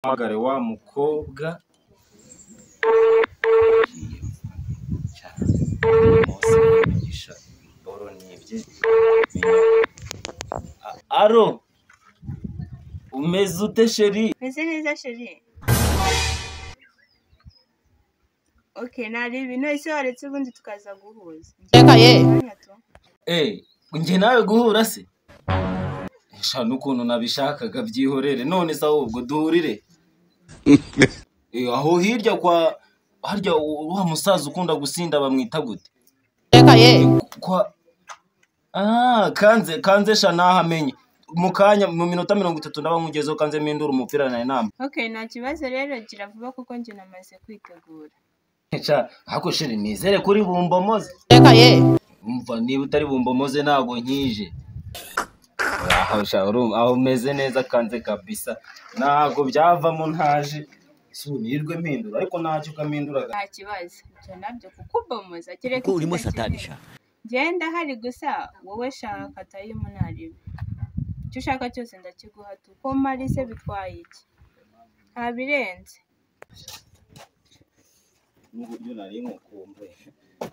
Magare wa mukobwa Aro umeze ute sheri? Meze neza sheri. Okay, nari ibintu ise waretse ubundi tukaza guhuza. Reka ye. Nge nawe guhura se? Sha nukuntu nabishakaga byihorere none se ahubwo duhurire. Aho hirya kwa harya wa musaza ukunda gusinda bamwita gute? Reka ye. Kwa kanze sha nahamenye. Mukanya mu minota 30 ndaba nkugezeho kanze mpindura umupira na inama. Okay, nta kibazo rero gira vuba kuko nje namaze kwitegura. Hako shiri nizere kuri bumbomoze. Reka ye. Umva niba utari bumbomoze nago nkije. Aho meze neza kanze kabisa. Nago byavamo ntaje. Sunirwe mpindura ariko ntacyo kaminduraga. Nta kibazo. Cyo nabyo kukubomoza kireka. Ko urimo satanisha. Genda hari gusa wowe shaka tayi munari. Cyo ushaka cyose ndakiguha tuko marise bitwaye iki. Abirenze. N'uburyo nari nkukumbuye.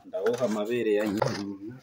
Ndawoha amabere ya nyina.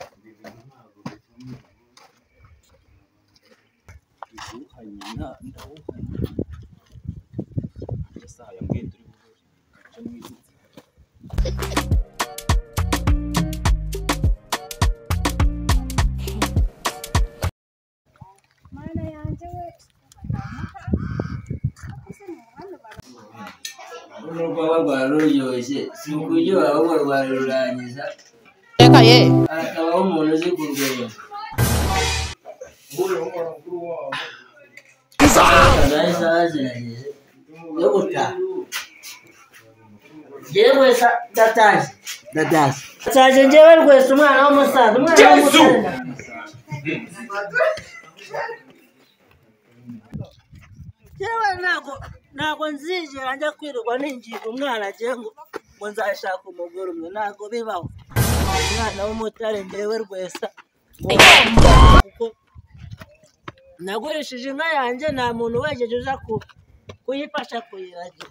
Reka ye. Akabaho umuntu uzi kurwenya. Jewe dataje. Dataje jewe rwese umwana w'umusaza, umwana w'umusaza. Jewe nago nzigera njya kwirirwa ningiga umwana je ngo nzashaka umugore umwe nago bibaho. Umwana w'umutare ndewe rwese. Kuko nagurisha inka yanjye nta muntu wejeje uza kuyifasha kuyiragira.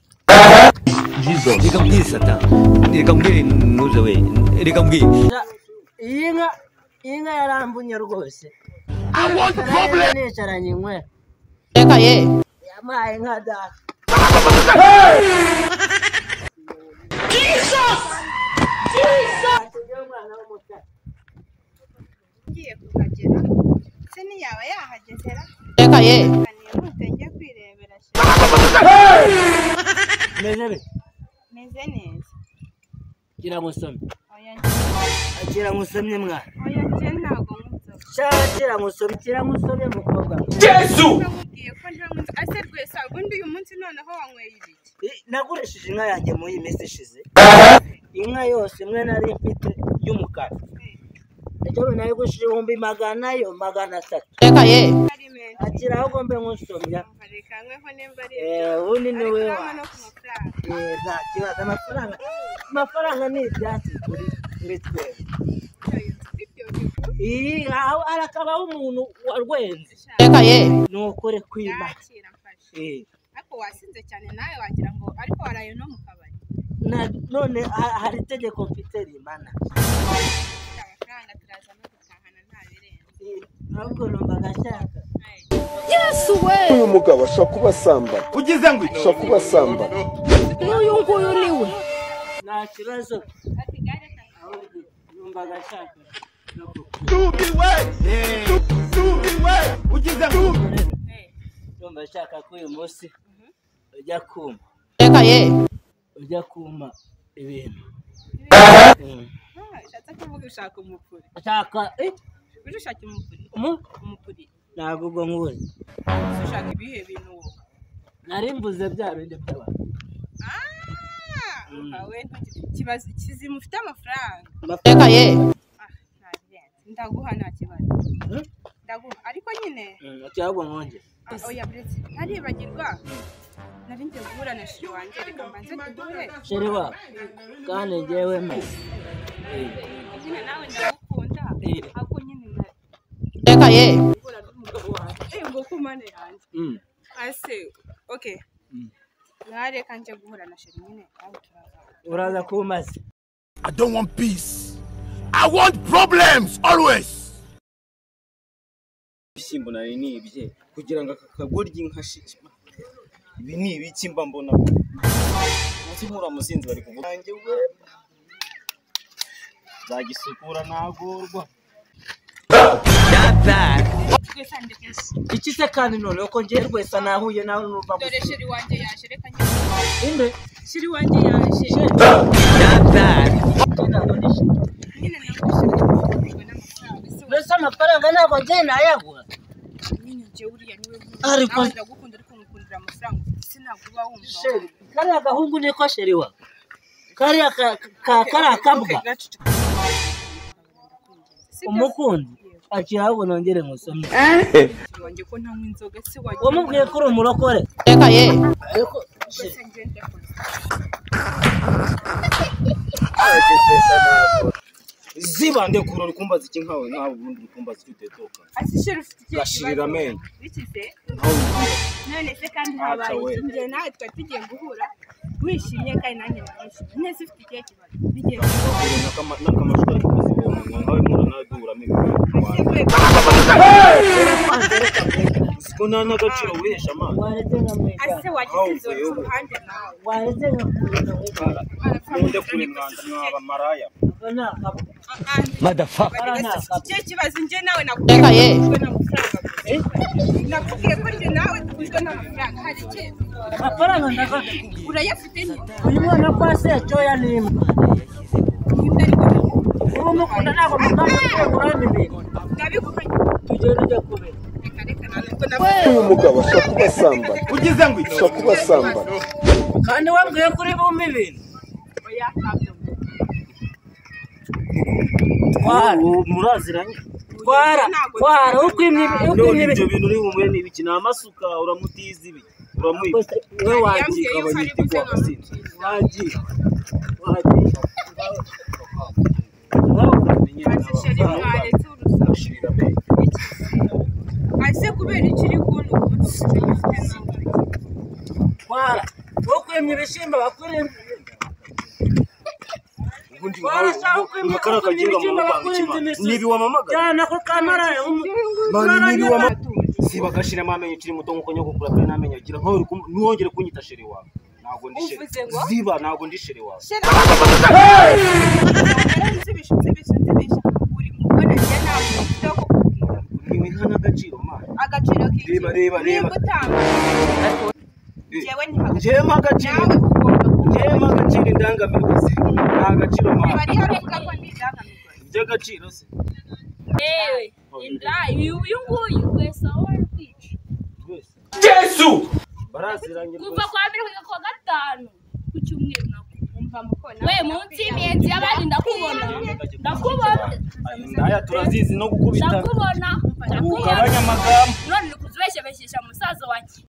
Reka mbwire sata. Reka mbwire nuze we. Reka mbwire. Iyi nka yarambunye rwose. I want problem. Nicaranye inkwe. Reka ye. Yamaye nka data. Jesus! Ngiye kukagera. Se ni yaba yahagezera. Reka ye. Ngiye kwirebera. Meze neza. Gira musome. Oya. Gira musomye mwana. Oya je ntago nkuzo. Gira musome mukobwa. Yesu! Ngiye ko ntago ase rwese ubundi uyu munsi noneho wanyweye ibiki. Nagurishije inka yanjye mu yimese ishize. Inka yose imwe nari mfite y'umukara. Ejo nayigushije 200,000. Reka ye. Akira aho gombe nkusomya. Karekanyweho nembari. Ubundi ni we wa. No kumufaranga. Nta kibazo amafaranga ni ibyatsi kuri twe. Arakabaho umuntu warwenze. Reka ye. Nukore kwima. Ariko wasinze cyane nawe wagira ngo ariko waraye no mu kabari. None hari itegeko mfite rimana. Amafaranga turaza no gutahana nta birenze. Ntabwo numva gashaka. Yesu we. Uyu mugabo ashaka kubasamba. Ugize ngo ashaka kubasamba. N'uyu nguyu niwe. Nta kibazo. Numva gashaka. tubiwe. Ugize ngo Numva shaka ko uyu munsi ujya kuma. Reka ye. Ujya kuma ibintu. Shatse kuvuga ushaka umupuri. Shaka Ushaka umupuri. Umupuri. Ntabwo ubwo nkuzi. Ushaka ibihe bintu wowe. Nari mvuze bya bindi byaba. Awe kibazo kizimufite amafaranga. Reka ye. Ndaguha nta kibazo. Ndaguha ariko nyine. Cyangwa nkonje. Oya bretse. Naribagirwa. Nari ngiye guhura na shiri wanjye reka mbanze kuduhe. Shiri wa. Kandi ngewe me. Nyine nawe ndagukunda. Ako nyine Reka ye. ngo kumane yanjye. Ase okay. Yareka nje guhura na sheri nyine kandi turaza. uraza kumaze. I don't want peace. I want problems always. Ibishyimbo nari nibye kugira ngo aka kagoryi nkashishima. Ibi ni ibiki mba mbona. Uzi nkura musinzi bari kuvuga. Nanjye we. Zagisukura nagorwa. Twese ndekese. Iki se kandi none uko ngiye rwesa nahuye nawe numva. Dore sheri wanje yaje reka njye. Inde Sheri wanje yaje. Nyine Mbese amafaranga ntabwo ngiye nayagura. nyine nje uriya niwe Ariko ndagukunda ariko ngukundira amafaranga sinaguba wumva. sheri kariya gahungu niko sheri wa kariya kariya kabwa umukundi akira ahubwo nongere musome. Wanjye ko ntanywa inzoga se wajye. Wamubwiye ko uri umurokore. Reka ye. Ariko Twese ngende koze. Zibande kurora kumbaza iki nkawe nawe ubundi kumbaza iki utetoka. Asi sheri ufite ikihe Gashirira amenyo. Bikize. None se kandi habaye njye nawe twari tugiye guhura wishimye kandi nanjye nishimye. Nese ufite ikihe kibazo. Bigiye N'akamashu kari kuzibona nkawe mura nawe duhuramo ibintu. Siko nta n'agaciro wihesha amazi. waretse nkamwega. ase wagize inzozi uruhande nawe. Waretse nkamwega. Nkunde kuri mwanda mwaba maraya. Bana kabwa. Motherfucker. Ikihe kibazo njye nawe Reka ye. nakubwiye ko njye nawe tuguzwe n'amafaranga. Hari ikihe Amafaranga ndafata. urayafite ni Uyu mwana kwa se cyoya n'imbwa. nimba ariko Ubu mukunda ntabwo mukanda kurana ibintu. ndabiguhanye. Tugende ujya kubera. Reka ntabwo uyu mugabo ashobora kuba asambana Ugize ngo iki? ashobora kuba asambana Kandi wambwiye kuri bumva ibintu. oya ntabyo. Twara. Muraziranye. Twara ukwimye None ibyo bintu uri bumwe ni ibiki? Ni amasuka uramutiza ibi. Uramwiba. we wagiye. Yambwiye yuko ari buze Wasinze. Wagiye. ase sheri mwaretse urusaku. Gashirira amenyo. ase kubera ikiri kuntu ukuntu ufite nawe. Twara. Ukwimye ibishimbo bakurinda. Ubundi Warashaka ukwimye kara kaginga mu ibishimbo mabanga bakurinda kimana. imisozi. Nibi wamamagara. Cyane ko kamara. Mani nibi wama. Siba gashiramo amenyo ukiri muto nkuko nyogokura pe n'amenyo agira nkawe uri ntiwongere kunyita sheri wawe. Ntabwo ndi sheri. Uvuze ngo? Ziba ntabwo ndi sheri wawe. Sheri nzibisha uri kubona njye ntabwo mfite aho kukubwira. Niwe nta n'agaciro mani. Agaciro k'iki Reba. niba utanga njyewe ntihagaciro Njyewe agaciro. nawe ugomba Njyewe agaciro indangamirwa se. Nta gaciro mani. bari havuga ko ndi indangamirwa. Iby'agaciro se. Ewe, indaya, uyu nguyu wese aho wari kwica. Yesu! Baraziranye Kuva kwa mbere kugeza kwa gatanu ku cyumweru nako. Umva mukona. We munsi y'imiyenzi y'abandi ndakubona. Indaya turazizi no gukubita. Ndakubona. Ugabanya amagambo. None uri kuzibeshyabeshyesha musaza wanjye.